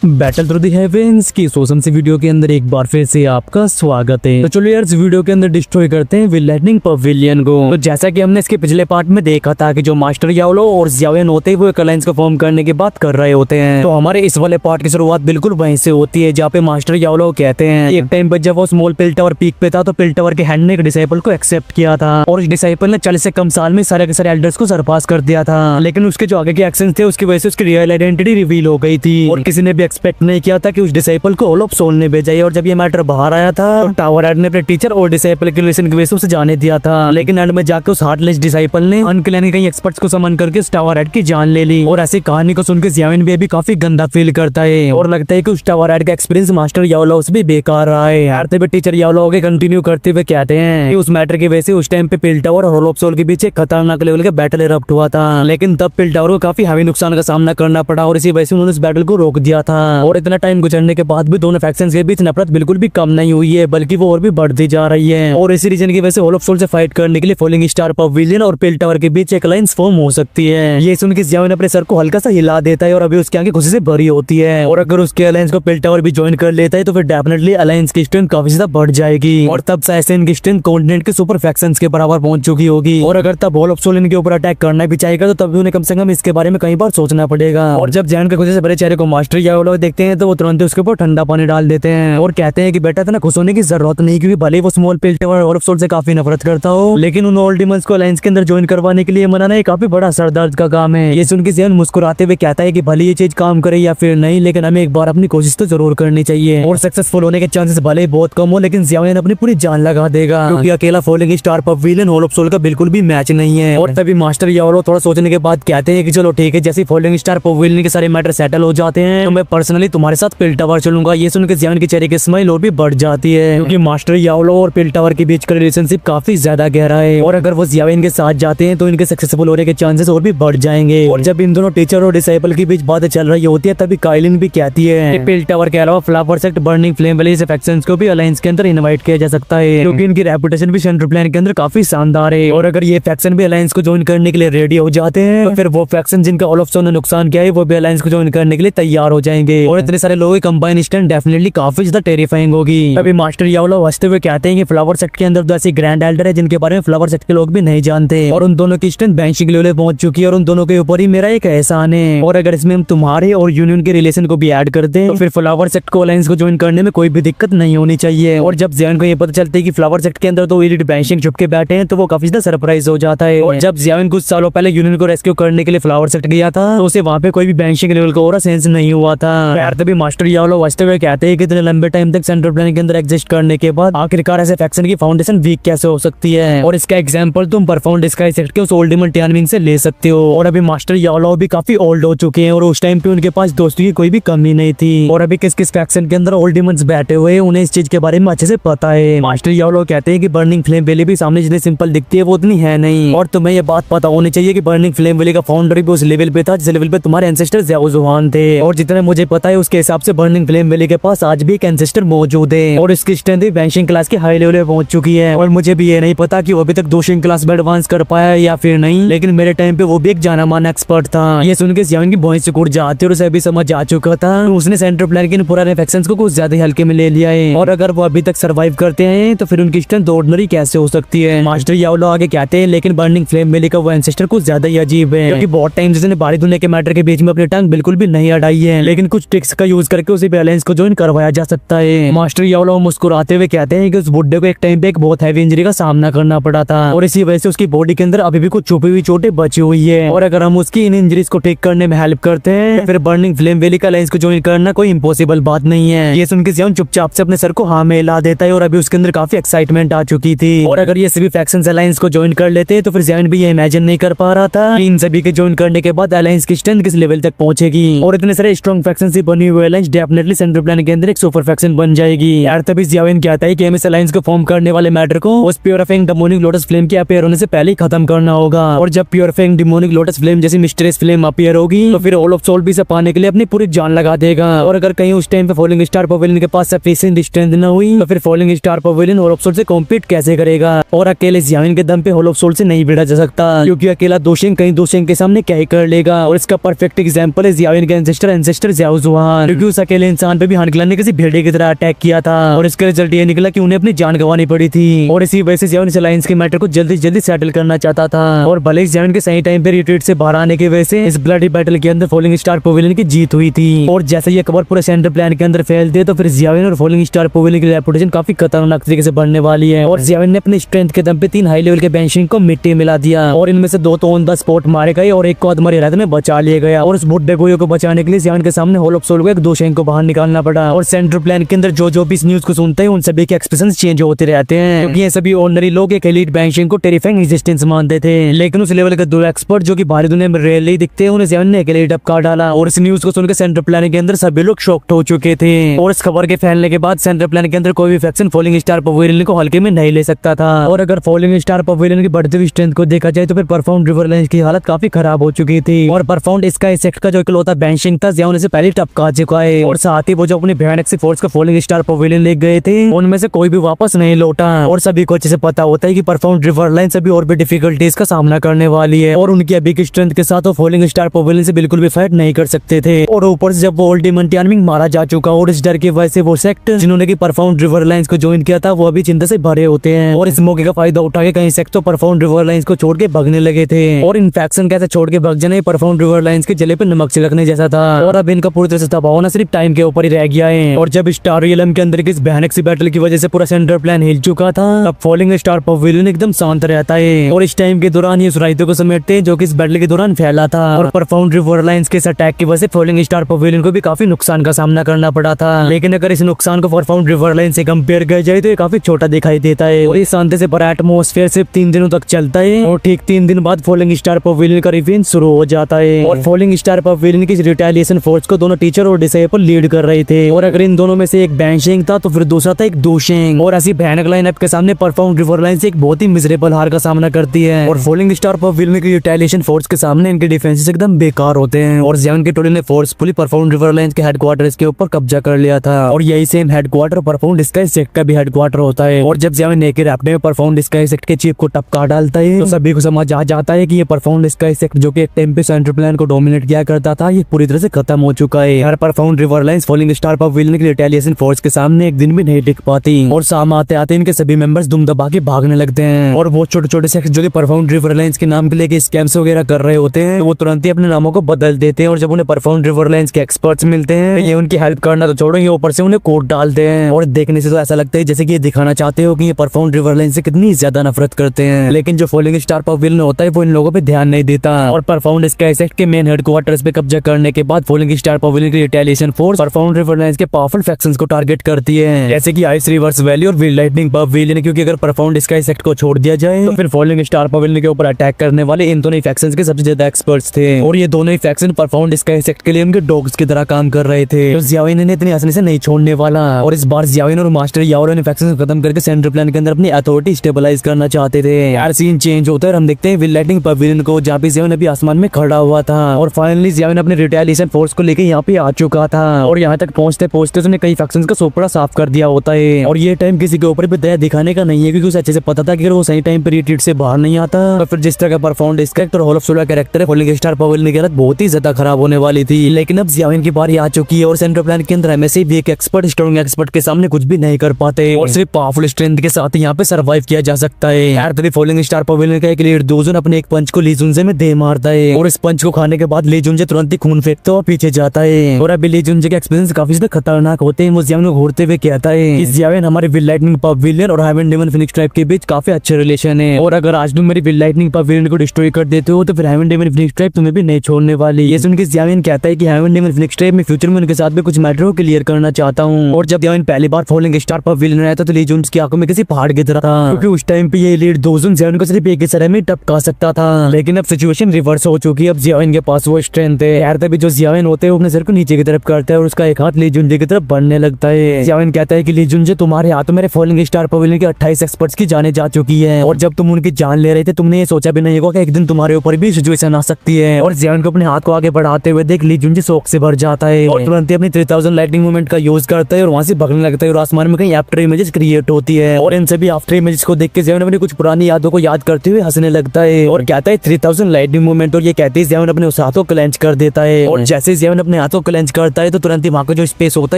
Battle through the heavens की सोसम सी video के अंदर एक बार फिर से आपका स्वागत है। तो चलो यार इस वीडियो के अंदर डिस्ट्रॉय करते हैं लाइटनिंग पवेलियन को। तो जैसा कि हमने इसके पिछले पार्ट में देखा था कि जो मास्टर याओलो और जियावेन होते हैं वो एक अलायंस को फॉर्म करने की बात कर रहे होते हैं। तो हमारे इस वाले पार्ट की शुरुआत बिल्कुल वहीं से होती है जहाँ पे मास्टर याओलो कहते हैं एक टाइम पर जब वो स्मॉल पिल टावर पीक पे था तो पिल टावर के हैंड ने एक डिसाइपल को एक्सेप्ट किया था और इस डिसाइपल ने 40 से कम साल में सारे के सारे एल्डर्स को सरपास कर दिया था। लेकिन उसके जो आगे के एक्शन थे उसकी वजह से उसकी रियल आइडेंटिटी रिवील हो गई थी और किसी ने भी एक्सपेक्ट नहीं किया था कि उस डिसाइपल को होल ऑफ सोल ने भेजा है। और जब ये मैटर बाहर आया था तो टावर हेड ने अपने टीचर और डिसाइपल के रिलेशन की वजह से उसे जाने दिया था। लेकिन एंड में जाकर उस हार्टलेस डिसाइपल ने अनक्लेन के कई एक्सपर्ट्स को समन करके उस टावर हेड की जान ले ली। और ऐसी कहानी को सुनकर जियावेन भी अभी काफी गंदा फील करता है और लगता है कि उस टावर हेड का एक्सपीरियंस मास्टर याओलो से भी बेकार रहा है। यार तभी टीचर याओलो के कंटिन्यू करते हुए कहते हैं कि उस मैटर की वजह से उस टाइम पे पिल टावर और होल ऑफ सोल के बीच एक खतरनाक लेवल का बैटल इरप्ट हुआ था। लेकिन तब पिल टावर को काफी हैवी नुकसान का सामना करना पड़ा और इसी वजह से उन्होंने इस बैटल को रोक दिया था। और इतना टाइम गुजरने के बाद भी दोनों फैक्शंस के बीच नफरत बिल्कुल भी कम नहीं हुई है बल्कि वो और भी बढ़ती जा रही है। और इसी रीजन की वजह से होल ऑफ सोल से फाइट करने के लिए फॉलिंग स्टार पवेलियन और पिल टावर के बीच एक अलायंस फॉर्म हो सकती है। ये सुन के जियावेन अपने सर को हल्का सा हिला देता है और अभी उसकी आंखें खुशी से भरी होती है। और अगर उसके अलायंस को पिल टावर भी ज्वाइन कर लेता है तो फिर डेफिनेटली अलायंस की स्ट्रेंथ काफी ज्यादा बढ़ जाएगी और तब साइसेन की स्ट्रेंथ कॉन्टिनेंट के सुपर फैक्शंस के बराबर पहुंच चुकी होगी। और अगर तब होल ऑफ सोल इनके ऊपर अटैक करना भी चाहेगा तो तब भी उन्हें कम से कम इसके बारे में कई बार सोचना पड़ेगा। और जब जैन के खुशी से भरे चेहरे को मास्टर याओलो देखते हैं तो वो तुरंत उसके ऊपर ठंडा पानी डाल देते हैं और कहते हैं कि बेटा इतना खुश होने की जरूरत नहीं क्योंकि भले वो स्मॉल पिल टावर और सोल से काफी नफरत करता हो लेकिन उन ओल्ड डिमंस को अलायंस के अंदर ज्वाइन करवाने के लिए मनाना एक काफी बड़ा सरदर्द का काम है। ये सुन के जियान मुस्कुराते हुए कहता है कि भले ये चीज काम करे या फिर नहीं लेकिन हमें एक बार अपनी कोशिश तो जरूर करनी चाहिए और सक्सेसफुल होने के चांसेस भले बहुत कम हो लेकिन जियान अपनी पूरी जान लगा देगा क्योंकि अकेला falling star pavilion hole of soul का बिल्कुल भी मैच नहीं है। और तभी मास्टर याओलो थोड़ा सोचने के बाद कहते हैं कि चलो ठीक है जैसे फॉलिंग स्टार पवेलियन के सारे मैटर सेटल हो जाते हैं तो मैं पर्सनली तुम्हारे साथ पिल टावर चलूंगा। ये सुन के जियान के चेहरे की स्माइल और भी बढ़ जाती है क्योंकि मास्टर याओलो और पिल टावर के बीच का रिलेशनशिप काफी ज्यादा गहरा है और अगर वो जियावेन के साथ जाते हैं तो इनके सक्सेसफुल होने के चांसेस और भी बढ़ जाएंगे। और जब इन दोनों टीचर और डिसाइपल के बीच बातें चल रही होती है तभी काइलिन भी कहती है कि पिल टावर के अलावा फ्लावर सेक्ट बर्निंग फ्लेम वाले फैक्शंस को भी अलायंस के अंदर इनवाइट किया जा सकता है क्योंकि इनकी रेपुटेशन भी सेंट्रल प्लान के अंदर काफी शानदार है। और अगर ये फैक्शन भी अलायंस को ज्वाइन करने के लिए रेडी हो जाते हैं तो फिर वो फैक्शन जिनका होल ऑफ सोल ने नुकसान किया है वो भी अलायंस को ज्वाइन करने के लिए तैयार हो जाएंगे और इतने सारे लोगों की कंबाइन स्ट्रेंथ डेफिनेटली काफी ज्यादा टेरिफाइंग होगी। अभी मास्टर याओलो हंसते हुए कहते हैं कि फ्लावर सेक्ट के अंदर दो ऐसे ग्रैंड एल्डर है जिनके बारे में फ्लावर सेक्ट के लोग भी नहीं जानते और उन दोनों की स्ट्रेंथ बैंशिंग लेवल पहुंच चुकी है और उन दोनों के ऊपर ही मेरा एक एहसान है। और अगर इसमें हम तुम्हारे और यूनियन के रिलेशन को भी ऐड कर दें तो फिर फ्लावर सेक्ट को अलायंस को ज्वाइन करने में कोई भी दिक्कत नहीं होनी चाहिए। और जब जियावेन को ये पता चलता है कि फ्लावर सेक्ट के अंदर तो एलिट बैंशिंग छुप के बैठे हैं तो वो काफी ज्यादा सरप्राइज हो जाता है। और जब जियावेन कुछ सालों पहले यूनियन को रेस्क्यू करने के लिए फ्लावर सेक्ट गया था तो उसे वहाँ पे कोई भी बैंशिंग लेवल का और सेंस नहीं हुआ था। यार तभी मास्टर याओलो हंसते हुए कहते हैं कि इतने लंबे टाइम तक सेंट्रल प्लान के अंदर एग्जिस्ट करने के बाद आखिरकार ऐसे फैक्शन की फाउंडेशन वीक कैसे हो सकती है और इसका एग्जांपल तुम परफॉर्मेंट स्काई सेक्ट के उस ओल्ड डिमन टियानमिंग से ले सकते हो। और अभी मास्टर याओलो भी काफी ओल्ड हो चुके हैं और उस टाइम पे उनके पास दोस्तों की कोई भी कमी नहीं थी और अभी किस किस फैक्शन के अंदर ओल्ड डिमंस बैठे हुए उन्हें इस चीज के बारे में अच्छे से पता है। मास्टर याओलो कहते हैं कि बर्निंग फ्लेम वैली भी सामने जितनी सिंपल दिखती है वो उतनी है नहीं और तुम्हें ये बात पता होनी चाहिए कि बर्निंग फ्लेम वैली का फाउंडर भी उस लेवल पे था जिस लेवल पे तुम्हारे एंसेस्टर ज़्याओ जुहान थे। और जितना मुझे पता है उसके हिसाब से बर्निंग फ्लेम वैली के पास आज भी एक एंसेस्टर मौजूद है और इसकी स्ट्रेंथ भी बैंशिंग क्लास के हाई लेवल पे पहुंच चुकी है। और मुझे भी ये नहीं पता कि वो अभी तक दोशिंग क्लास में एडवांस कर पाया या फिर नहीं लेकिन मेरे टाइम पे वो भी एक जाना माना एक्सपर्ट था। ये सुन के जियावेन की भौंस सिकुड़ जाती है और उसे अभी समझ आ चुका था उसने सेंट्रल प्लान के पुराने फैक्शंस को कुछ ज्यादा हल्के में ले लिया है और अगर वो अभी तक सर्वाइव करते हैं तो फिर उनकी स्ट्रेंथ ऑर्डिनरी कैसे हो सकती है। मास्टर याओलो आगे कहते हैं लेकिन बर्निंग फ्लेम वैली का वो एंसेस्टर कुछ ज्यादा ही अजीब है क्योंकि बहुत टाइम जिसने बारी दुनिया के मैटर के बीच में अपनी टंग बिल्कुल भी नहीं अड़ाई है लेकिन कुछ ट्रिक्स का यूज करके उसे बैलेंस को ज्वाइन करवाया जा सकता है। मास्टर याओलो मुस्कुराते हुए कहते हैं कि उस बुड्ढे को एक टाइम पे एक बहुत हैवी इंजरी का सामना करना पड़ा था और इसी वजह से उसकी बॉडी के अंदर अभी भी कुछ छुपी हुई चोटें बची हुई है और अगर हम उसकी इन इंजरीज को ठीक करने में हेल्प करते हैं फिर बर्निंग फ्लेम वैली का अलायंस को ज्वाइन करना कोई इम्पॉसिबल बात नहीं है। ये सुनकर जियावेन चुपचाप से अपने सर को हाँ में हिला देता है और अभी उसके अंदर काफी एक्साइटमेंट आ चुकी थी और अगर ये सभी फैक्शंस अलायंस को ज्वाइन कर लेते तो फिर जियावेन भी ये इमेजिन नहीं कर पा रहा था इन सभी के ज्वाइन करने के बाद अलायंस की स्ट्रेंथ किस लेवल तक पहुंचेगी और इतने सारे स्ट्रॉन्ग फैक्शन से बनी हुई अलायंस डेफिनेटली सेंट्रल प्लान के अंदर एक सुपर फैक्शन बन जाएगी। यार तभी जियावेन कहता है कि हमें इस अलायंस को फॉर्म करने वाले मैटर को उस प्योरीफाइंग डेमोनिक लोटस फ्लेम के अपीयर होने से पहले ही खत्म करना होगा और जब प्योरीफाइंग डेमोनिक लोटस फ्लेम जैसी मिस्टीरियस फ्लेम अपीयर होगी तो फिर होल ऑफ सोल भी इसे पाने के लिए अपनी पूरी जान लगा देगा और अगर कहीं उस टाइम पे फॉलिंग स्टार पवेलियन के पास सफिशिएंट स्ट्रेंथ न हुई तो फिर falling star pavilion hole of soul से कॉम्पीट कैसे करेगा और अकेले जियावेन के दम पे होल ऑफ सोल से नहीं भिड़ा जा सकता क्योंकि अकेला दोशिंग कहीं दोशिंग के सामने क्या ही कर लेगा। और इसका परफेक्ट एग्जांपल है जियावेन के एंसेस्टर ज़्याओ वहाँ, क्योंकि उस अकेले इंसान पे भी हानक्ला ने किसी भेड़िए की तरह अटैक किया था और इसका रिजल्ट ये निकला कि उन्हें अपनी जान गंवानी पड़ी थी। और इसी वजह से ज़ियाओ इस अलायंस के मैटर को जल्दी जल्दी सेटल करना चाहता था। और भले ही ज़ियाओ के सही टाइम पे रिट्रीट से बाहर आने की वजह से इस ब्लडी बैटल के अंदर फॉलिंग स्टार पवेलियन की जीत हुई थी। और जैसे ये खबर पूरे सेंटर प्लान के अंदर फैलते तो फिर ज़ियाओ और फॉलिंग स्टार पवेलियन की रेपुटेशन काफी खतरनाक तरीके से बढ़ने वाली है। और ज़ियाओ ने अपनी स्ट्रेंथ के दम पे 3 हाई लेवल के बेंशिंग को मिट्टी मिला दिया और इनमें से 2 तो ऑन द स्पॉट मारे गए और एक को अधमरी हालत में बचा लिया गया। और उस बुड्ढे गोयो को बचाने के लिए ज़ियाओ के सामने होल ऑफ सोल को एक दोशेंग को बाहर निकालना पड़ा। और सेंट्रल प्लान के अंदर जो भी इस न्यूज को सुनते हैं उन सभी के एक्सप्रेशन चेंज होते रहते हैं, क्योंकि ये सभी ऑर्डिनरी लोग एक एलीट बेंशिंग को टेरिफाइंग एग्जिस्टेंस मानते थे। लेकिन उस लेवल के 2 एक्सपर्ट जो कि बाहरी दुनिया में रेयरली दिखते हैं उन्हें ज़ियाओ ने एक एलीट अपकार डाला। और इस न्यूज को सुनकर सेंट्रल प्लान के अंदर सभी लोग शॉक्ड हो चुके थे। और इस खबर के फैलने के बाद सेंट्रल प्लान के अंदर कोई भी फैक्शन फॉलिंग स्टार पवेलियन को हल्के में नहीं ले सकता था। और अगर फॉलिंग स्टार पवेलियन की बढ़ती हुई स्ट्रेंथ को देखा जाए तो फिर परफॉर्म रिवरलाइंस की हालत काफी खराब हो चुकी थी। और परफॉर्म इसका इसेक्ट का जो इकलौता बेंशिंग था ज़ियाओ ने से पहले टपका चुका है। और साथ ही वो जो अपनी भयानक सी फोर्स का फॉलिंग स्टार पवेलियन ले गए थे उनमें से कोई भी वापस नहीं लौटा। और सभी को अच्छे से पता होता है कि परफॉर्म रिवरलाइन सभी और भी डिफिकल्टीज का सामना करने वाली है और उनकी अभी की स्ट्रेंथ के साथ वो फॉलिंग स्टार पवेलियन से बिल्कुल भी फाइट नहीं कर सकते थे। और ऊपर से जब वो अल्टीमेट टाइमिंग मारा जा चुका और इस डर की वजह से वो सेक्ट जिन्होंने की परफॉर्म रिवरलाइंस को ज्वाइन किया था वो अभी चिंता से भरे होते हैं। और इस मौके का फायदा उठा के कई सेक्ट तो परफॉर्म रिवरलाइंस को छोड़ के भागने लगे थे। और इन्फेक्शन कैसे छोड़ के भाग जाना परफॉर्म रिवरलाइंस के जले पे नमक छिड़कने जैसा था। और अब इनका पूरी तरह से तबाह होना सिर्फ टाइम के ऊपर ही रह गया है। और जब स्टार रियलम के अंदर की इस भयानक सी बैटल की वजह से पूरा सेंट्रल प्लान हिल चुका था अब फॉलिंग स्टार पवेलियन एकदम शांत रहता है। और इस टाइम के दौरान ये सुराइतों को समेटते हैं जो कि इस बैटल के दौरान फैला था। और परफॉर्म रिवरलाइंस के इस अटैक की वजह से फॉलिंग स्टार पवेलियन को भी काफी नुकसान का सामना करना पड़ा था। लेकिन अगर इस नुकसान को परफॉर्म रिवरलाइन से कंपेयर किया जाए तो ये काफी छोटा दिखाई देता है। और इस शांति से भरा एटमॉस्फेयर सिर्फ 3 दिनों तक चलता है और ठीक 3 दिन बाद फॉलिंग स्टार पवेलियन का रिवेंज शुरू हो जाता है। और फॉलिंग स्टार पवेलियन की रिटेलिएशन फोर्स को दोनों टीचर और डिसेबल लीड कर रहे थे। और अगर इन दोनों में से एक बैंशिंग था तो फिर दूसरा था एक दोशेंग। और ऐसी भयानक लाइनअप के सामने परफॉर्म रिवरलाइन से एक बहुत ही मिजरेबल हार का सामना करती है। और फॉलिंग स्टार पवेलियन की रिटेलिएशन फोर्स के सामने इनके डिफेंसेस एकदम बेकार होते हैं। और ज़ियाओ के टोली ने फोर्सफुली परफॉर्म रिवरलाइन के हेडक्वार्टर्स के ऊपर कब्जा कर लिया था। और यही same headquarter perform sky sect का भी हेडक्वार्टर होता है। और जब ज़ियाओ नेके रैप्टे में परफॉर्म स्काई सेक्ट के चीफ को टपका डालता है तो सभी को समझ आ जाता है कि ये परफॉर्म स्काई सेक्ट जो कि एक टाइम पे सेंट्रल प्लान को डोमिनेट किया करता था ये पूरी तरह से खत्म हो चुका है। हर परफॉर्म रिवरलाइंस फॉलिंग स्टार पवेलियन की रिटेलिएशन फोर्स के सामने एक दिन भी नहीं टिक पाती। और शाम आते आते इनके सभी मेंबर्स दुम दबा के भागने लगते हैं। और वो छोटे छोटे सेक्ट जो कि परफॉर्म रिवरलाइंस के नाम के लेके स्कैम्स वगैरह कर रहे होते हैं वो तुरंत ही अपने नामों को बदल देते हैं। और जब उन्हें परफॉर्म रिवरलाइंस के एक्सपर्ट्स मिलते हैं ये उनकी हेल्प करना तो छोड़ो ये ऊपर से उन्हें कोट डालते हैं। और देखने से तो ऐसा लगता है जैसे कि ये दिखाना चाहते हो कि ये परफॉर्म रिवरलाइंस से कितनी ज्यादा नफरत करते हैं। लेकिन जो फॉलिंग स्टार पवेलियन होता है वो इन लोगों पे ध्यान नहीं देता। और परफॉर्म स्काई सेक्ट के मेन हेडक्वार्टर्स पे कब्जा करने के बाद फॉलिंग स्टार पवेलियन की रिटेलिएशन फोर्स परफॉर्म रिवरलाइंस के पावरफुल फैक्शंस को टारगेट करती है जैसे कि आइस रिवर्स वैली और विल लाइटनिंग पवेलियन। क्योंकि अगर परफॉर्म स्काई सेक्ट को छोड़ दिया जाए तो फिर फॉलिंग स्टार पवेलियन के ऊपर अटैक करने वाले इन दोनों फैक्शंस के सबसे ज्यादा एक्सपर्ट्स थे। और ये दोनों ही फैक्शन परफॉर्म स्काई सेक्ट के लिए उनके डॉग्स की तरह काम कर रहे थे। तो ज़ियाओ ने इतनी आसानी से नहीं छोड़ने वाला। और इस बार ज़ियाओ और मास्टर याओ ने फैक्शन खत्म करके सेंट्रल प्लान के अंदर अपनी अथॉरिटी स्टेबलाइज करना चाहते थे। यार सीन चेंज होता है और हम देखते हैं विल लाइटनिंग पवेलियन को जहाँ पे ज़ियाओ अभी आसमान में खड़ा हुआ था। और फाइनली ज़ियाओ ने अपने रिटेलिएशन फोर्स को लेके यहाँ पे आ चुका था। और यहाँ तक पहुंचते पहुंचते उसने कई फैक्शंस का सोपड़ा साफ कर दिया होता है। और ये टाइम किसी के ऊपर भी दया दिखाने का नहीं है क्योंकि उसे अच्छे से पता था कि अगर वो सही टाइम पे रिट्रीट से बाहर नहीं आता तो फिर जिस तरह का परफॉर्म डिस्कैरेक्टर होल ऑफ सोलर कैरेक्टर है फॉलिंग स्टार पवेलियन की हालत बहुत ही ज्यादा खराब होने वाली थी। लेकिन अब ज़ियाओ की बारी आ चुकी है और सेंट्रल प्लान के अंदर हमें से भी एक एक्सपर्ट स्ट्रॉन्ग एक्सपर्ट के सामने कुछ भी नहीं कर पाते और सिर्फ पावरफुल स्ट्रेंथ के साथ यहाँ पे सर्वाइव किया जा सकता है। यार तभी फॉलिंग स्टार पवेलियन का एक लीड दोजन अपने एक पंच को ली जुनजे में दे मारता है और इस पंच को खाने के बाद ली जुनजे तुरंत ही खून फेंकता है और पीछे जाता है। और अभी ली जुनजे के एक्सपीरियंस काफी ज्यादा खतरनाक होते हैं। वो ज़ियाओ को घूरते हुए कहता है कि ज़ियाओ हमारे विल लाइटनिंग पवेलियन और हेवन डेमन फिनिक्स ट्राइब के बीच काफी अच्छे रिलेशन है और अगर आज तुम मेरी विल लाइटनिंग पवेलियन को डिस्ट्रॉय कर देते हो तो फिर हेवन डेमन फिनिक्स ट्राइब तुम्हें भी नहीं छोड़ने वाली। ये सुन के ज़ियाओ कहता है कि हेवन डेमन फिनिक्स ट्राइब में फ्यूचर में उनके साथ भी कुछ मैटर को क्लियर करना चाहता हूँ। और जब ज़ियाओ पहली बार फॉलिंग स्टार पवेलियन आया था तो ली जुन की आंखों में किसी पहाड़ की तरह था क्योंकि उस टाइम पे ये लीड दोजन ज़ियाओ को सिर्फ एक ही सर में टपका सकता था। लेकिन अब सिचुएशन रिवर्स हो चुकी है। अब ज़ियाओ के पास वो स्ट्रेंथ है। यार तभी जो ज़ियाओ होते हैं वो अपने सर को नीचे की तरफ करता है और उसका एक हाथ ली जुनजे की तरफ बढ़ने लगता है। ज़ियाओ कहता है कि ली जुनजे तुम्हारे हाथों मेरे फॉलिंग स्टार पवेलियन के 28 एक्सपर्ट्स की जाने जा चुकी है और जब तुम उनकी जान ले रहे थे तुमने ये सोचा भी नहीं होगा कि एक दिन तुम्हारे ऊपर भी सिचुएशन आ सकती है। और ज़ियाओ को अपने हाथ को आगे बढ़ाते हुए देख ली जुनजे शौक से भर जाता है और तुरंत ही अपनी 3000 लाइटनिंग मूवमेंट का यूज करता है और वहां से भगने लगता है और आसमान में कहीं आफ्टर इमेजेस क्रिएट होती है। और इन सभी आफ्टर इमेजेस को देख के ज़ियाओ अपनी कुछ पुरानी यादों को याद करते हुए हंसने लगता है और कहता है 3000 लाइटनिंग मूवमेंट। और ये कहते ही ज़ियाओ अपने उस हाथ को क्लेंच कर देता है और जैसे ज़ियाओ अपने अपने हाथ को क्लेंच करता है तो तुरंत ही वहाँ का जो स्पेस होता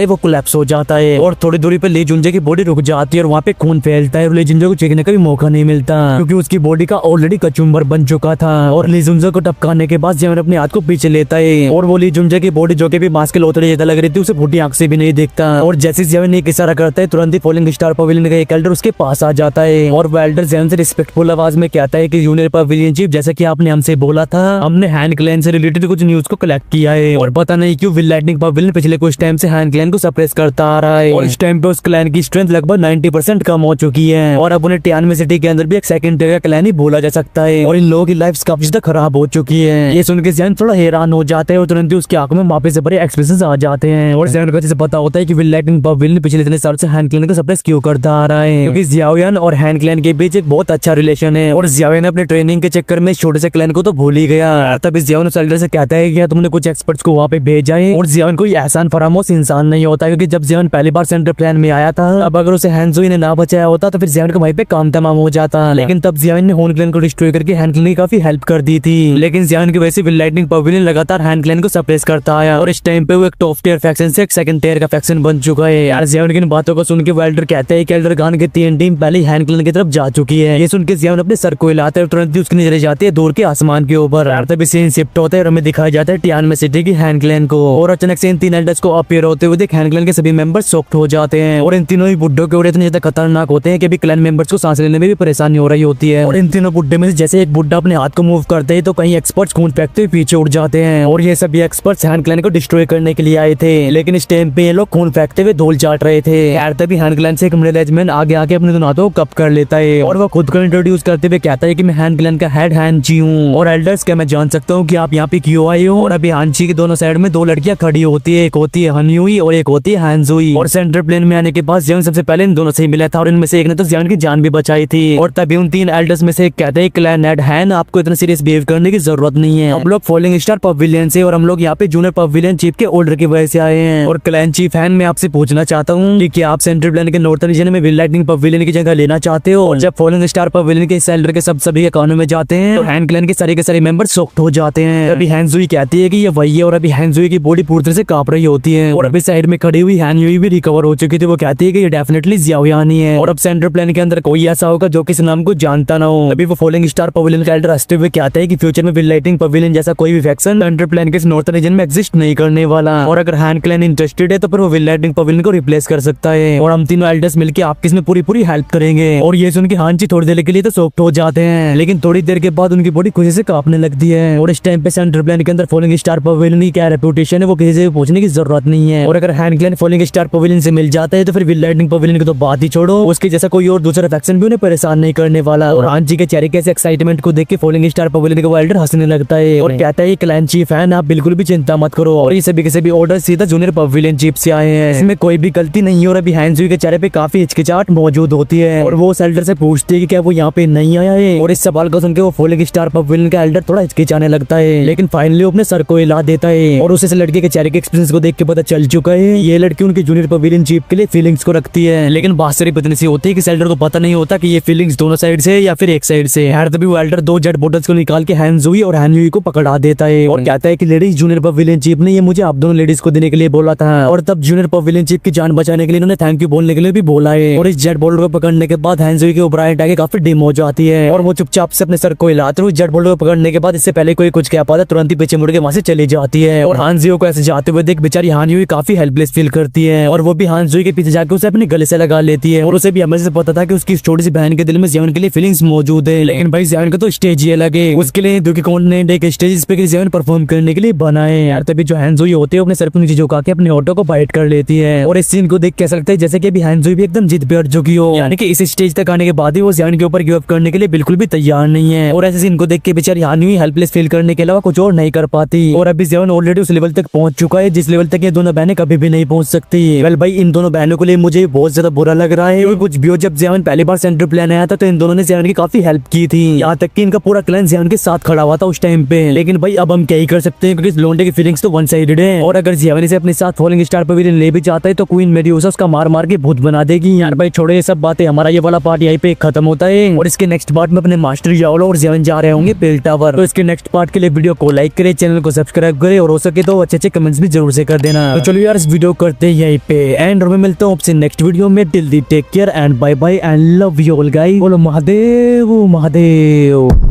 है वो कोलैप्स हो जाता है और थोड़ी दूरी पे ली जुंजे की बॉडी रुक जाती है और वहाँ पे खून फैलता है और ली जुंजे को चीखने का भी मौका नहीं मिलता क्योंकि उसकी बॉडी का ऑलरेडी कचुम्बर बन चुका था। और ली जुंजे को टपकाने के बाद जेवन अपने हाथ को पीछे लेता है और वो ली जुंजे की बॉडी जो कि भी मांस के लोथड़े जैसा लग रही थी उसे फूटी आंख से भी नहीं देखता और जैसे जेवन एक इशारा करता है तुरंत ही फॉलिंग स्टार पवेलियन का एक एल्डर उसके पास आ जाता है और वो एल्डर जेवन से रिस्पेक्टफुल आवाज में कहता है कि जूनियर पवेलियन चीफ, जैसा कि आपने हमसे बोला था, हमने हैंड क्लैन से रिलेटेड कुछ न्यूज को कलेक्ट किया है और पता नहीं क्यों विल लाइटनिंग पवेलियन पिछले कुछ टाइम से हैंड क्लैन को सप्रेस करता आ रहा है और इस टाइम पे उस क्लैन की स्ट्रेंथ लगभग 90% कम हो चुकी है और अब उन्हें टियानवे सिटी के अंदर भी एक सेकंड टियर का क्लैन ही बोला जा सकता है और इन लोगों की लाइफ काफी ज्यादा खराब हो चुकी है। ये सुन के जेवन थोड़ा हैरान हो जाते हैं और तुरंत ही उसकी आंखों में वापस से बड़े एक्सप्रेशंस आ जाते हैं और जेवन को अच्छे से पता होता है कि विल लाइटनिंग पवेलियन पिछले इतने साल से हैंड क्लैन को सप्रेस क्यों करता आ रहा है क्योंकि जियाओयान और हैंड क्लैन के बीच एक बहुत अच्छा रिलेशन है और जियाओयान अपने ट्रेनिंग के चक्कर में छोटे से क्लैन को तो भूल ही गया। तब जियाओयान उस एल्डर से कहता है कि तुमने कुछ एक्सपर्ट्स को वहाँ पे भेजा है और जियाओयान कोई एहसान फरामोश इंसान नहीं होता क्योंकि जब जियाओयान पहली बार सेंटर प्लान में आया था, अब अगर उसे हैंज़ुई ने ना बचाया होता तो फिर जियाओयान का वहीं पे काम तमाम हो जाता। लेकिन तब जियाओयान ने होन क्लैन को डिस्ट्रॉय करके हैंड क्लैन की काफी हेल्प कर दी थी। लेकिन जियाओयान की वजह से विल लाइटनिंग पवेलियन लगातार हैंड क्लैन को सप्रेस करता आया और इस टाइम पे वो एक टॉप टियर फैक्शन से एक सेकंड टियर का फैक्शन बन चुका है। यार जियाओयान की इन बातों को सुन के वो एल्डर कहते हैं कि एल्डर गान की 3 टीम पहले हैंड क्लैन की तरफ जा चुकी है। ये सुन के जियाओयान अपने सर को हिलाता है और तुरंत ही उसकी नजरें जाती है दूर के आसमान के ऊपर। तभी सीन शिफ्ट होता है और हमें दिखाया जाता है टियानवे सिटी की हैंड क्लैन को और अचानक से इन 3 एल्डर्स को अपीयर होते हुए देख हैंड क्लैन के सभी मेंबर्स शॉक्ड हो जाते हैं और इन तीनों ही बुड्ढों के ओर इतने ज्यादा खतरनाक होते हैं कि अभी क्लैन मेंबर्स को सांस लेने में भी परेशानी हो रही होती है। और इन तीनों बुड्ढे में से जैसे एक बुड्ढा अपने हाथ को मूव करते हैं तो कई एक्सपर्ट्स खून फेंकते हुए पीछे उड़ जाते हैं और ये सभी एक्सपर्ट्स हैंड क्लैन को डिस्ट्रॉय करने के लिए आए थे। लेकिन इस टाइम पे ये लोग खून फेंकते हुए धूल चाट रहे थे। यार तभी हैंड क्लैन से एक मिडिल एज मैन आगे आके अपने दोनों हाथों को कप कर लेता है और वो खुद को इंट्रोड्यूस करते हुए कहता है कि मैं हैंड क्लैन का हेड हैंड जी हूँ और एल्डर्स क्या मैं जान सकता हूँ कि आप यहाँ पे क्यों आए हो। और अभी हांची के दोनों साइड में 2 लड़कियां खड़ी होती है, एक होती है हनयुई और एक होती है हैंज़ुई। और सेंटर प्लेन में आने के बाद जियाओयान सबसे पहले इन दोनों से ही मिला था और इनमें से एक ने तो जियाओयान की जान भी बचाई थी। और तभी उन 3 एल्डर्स में से एक कहते हैं क्लैन हेड हैन, आपको इतना सीरियस बिहेव करने की जरूरत नहीं है, हम लोग फॉलिंग स्टार पवेलियन से और हम लोग यहाँ पे जूनियर पवेलियन चीफ के ऑर्डर की वजह से आए हैं। और क्लैन चीफ हैन मैं आपसे पूछना चाहता हूँ कि क्या आप सेंट्रल प्लेन के नॉर्थर्न रीजन में विल लाइटनिंग पवेलियन की जगह लेना चाहते हो। और जब फॉलिंग स्टार पवेलियन के इस एल्डर के सभी के कानों में जाते हैं तो हैंड क्लैन के सारे मेंबर शॉक्ड हो जाते हैं। अभी हैंज़ुई कहती है कि ये वही है और अभी हैंज़ुई की बॉडी पूरी तरह से कांप रही होती है और अभी साइड में खड़ी हुई हैंयुई भी रिकवर हो चुकी थी। वो कहती है कि ये डेफिनेटली जियाओयान ही है और अब सेंट्रल प्लेन के अंदर कोई ऐसा होगा जो किसी नाम को जानता ना हो। अभी वो फॉलिंग स्टार पवेलियन का एल्डर हंसते हुए कहता है कि फ्यूचर में विल लाइटनिंग पवेलियन जैसा कोई भी फैक्शन सेंट्रल प्लेन के नॉर्थर्न रीजन में एग्जिस्ट नहीं करने वाला और अगर हैंड क्लैन इंटरेस्टेड है तो फिर वो विल लाइटनिंग पवेलियन को रिप्लेस कर सकता है और हम तीनों एल्डर्स मिलकर आपकी इसमें पूरी हेल्प करेंगे। और ये सुन के हांची थोड़ी देर के लिए तो शॉक्ड हो जाते हैं लेकिन थोड़ी देर के बाद उनकी बॉडी खुशी से कांपने लगती है। और इस टाइम पे सेंट्रल प्लेन के अंदर फॉलिंग स्टार पवेलियन की क्या रेपुटेशन है वो किसी से पूछने की जरूरत नहीं है। और अगर hand clan falling star pavilion से मिल जाता है तो फिर विल लाइटनिंग पवेलियन की तो बात ही छोड़ो, उसके जैसा कोई और दूसरा फैक्शन भी उन्हें परेशान नहीं करने वाला। और हांची के चेहरे के एक्साइटमेंट को देख के फॉलिंग स्टार पवेलियन का एल्डर हंसने लगता है और कहता है क्लैन चीफ हैन आप बिल्कुल भी चिंता मत करो और ये सभी के सभी ऑर्डर सीधा जूनियर पवेलियन चीफ से आए हैं, इसमें कोई भी गलती नहीं है। और अभी हैंज़ुई के चेहरे पे काफी हिचकिचाहट मौजूद होती है और वो उस एल्डर से पूछती है कि क्या वो यहाँ पे नहीं आया है। और इस सवाल को सुनकर वो फॉलिंग स्टार पवेलियन का एल्डर थोड़ा हिचकिचाने लगता है लेकिन फाइनली अपने सर को हिला देता है और उसे इस लड़के के चेहरे के एक्सपीरियंस को देख के पता चल चुका है ये लड़की उनके जूनियर पवेलियन चीफ के लिए फीलिंग्स को रखती है। लेकिन बात सिर्फ इतनी सी होती है कि एल्डर को पता नहीं होता कि ये फीलिंग्स दोनों साइड से या फिर एक साइड से है। तभी वो एल्डर 2 जेट बोटल्स को निकाल के हैंज़ुई और हैंयुई को पकड़ा देता है और कहता है कि लेडीज जूनियर पवेलियन चीफ ने ये मुझे आप दोनों लेडीज को देने के लिए बोला था और तब जूनियर पवेलियन चीफ की जान बचाने के लिए इन्होंने थैंक यू बोलने के लिए भी बोला है। और इस जेट बोल्डर को पकड़ने के बाद हैंज़ुई की ओब्रायन आगे काफी डिम हो जाती है और वो चुपचाप से अपने सर को हिलाते हुए जेट बोल्डर को पकड़ने के बाद इससे पहले कोई कुछ कह पाता तुरंत ही पीछे मुड़ के वहां से चली जाती है। और हांज़ुई को ऐसे जाते हुए देख बेचारी हांयुई काफी हेल्पलेस फील करती है और वो भी हांज़ुई के पीछे जाकर उसे अपने गले से लगा लेती है और उसे भी हमेशा से पता था कि उसकी छोटी सी बहन के दिल में जियाओयान के लिए फीलिंग्स मौजूद है। लेकिन भाई जियाओयान का तो स्टेज ही अलग है, उसके लिए दुखी कॉन्टिनेंट एक स्टेज पे जियाओयान परफॉर्म करने के लिए बना है। यार तभी जो हैंज़ुई होते हैं अपने सर पर नीचे झुका के अपने ऑटो को बाइट कर लेती है और इस सीन को देख कह सकते हैं जैसे कि अभी हैंज़ुई भी एकदम जिद पे अड़ चुकी हो, यानी कि इस स्टेज तक आने के बाद ही वो जियाओयान के ऊपर गिव अप करने के लिए बिल्कुल भी तैयार नहीं है। और ऐसे सीन को देख के बेचारी हांयुई हेल्पलेस फील करने के अलावा कुछ और नहीं कर पाती और अभी जियाओयान ऑलरेडी उस लेवल तक पहुंच चुका है जिस लेवल तक ये दोनों बहनें कभी भी नहीं पहुंच सकती। वेल भाई इन दोनों बहनों के लिए मुझे बहुत ज्यादा बुरा लग रहा है। कुछ भी हो, जब जियाओयान पहली बार सेंटर प्लान आया था तो इन दोनों ने जियाओयान की काफी हेल्प की थी, यहाँ तक कि इनका पूरा क्लैन जियाओयान के साथ खड़ा हुआ था उस टाइम पे। लेकिन भाई अब हम क्या ही कर सकते हैं क्योंकि इस लोंडे की फीलिंग्स तो वन साइडेड है और अगर जियाओयान इसे अपने साथ फॉलिंग स्टार पवेलियन ले भी जाता है तो क्वीन मेड्यूसा उसका मार मार के भूत बना देगी। यार भाई छोड़ो ये सब बातें, हमारा ये वाला पार्ट यहीं पे खत्म होता है और इसके नेक्स्ट पार्ट में अपने मास्टर याओलो और जियाओयान जा रहे होंगे बेल टावर। तो इसके नेक्स्ट पार्ट के लिए वीडियो को लाइक करें, चैनल को सब्सक्राइब करें और हो सके तो अच्छे अच्छे कमेंट्स भी जरूर से कर देना। तो चलो यार इस वीडियो करते हैं यहीं पे एंड, और मैं मिलता हूँ आपसे नेक्स्ट वीडियो में। Till the take care and bye bye and love you all guys. बोलो महादेव महादेव।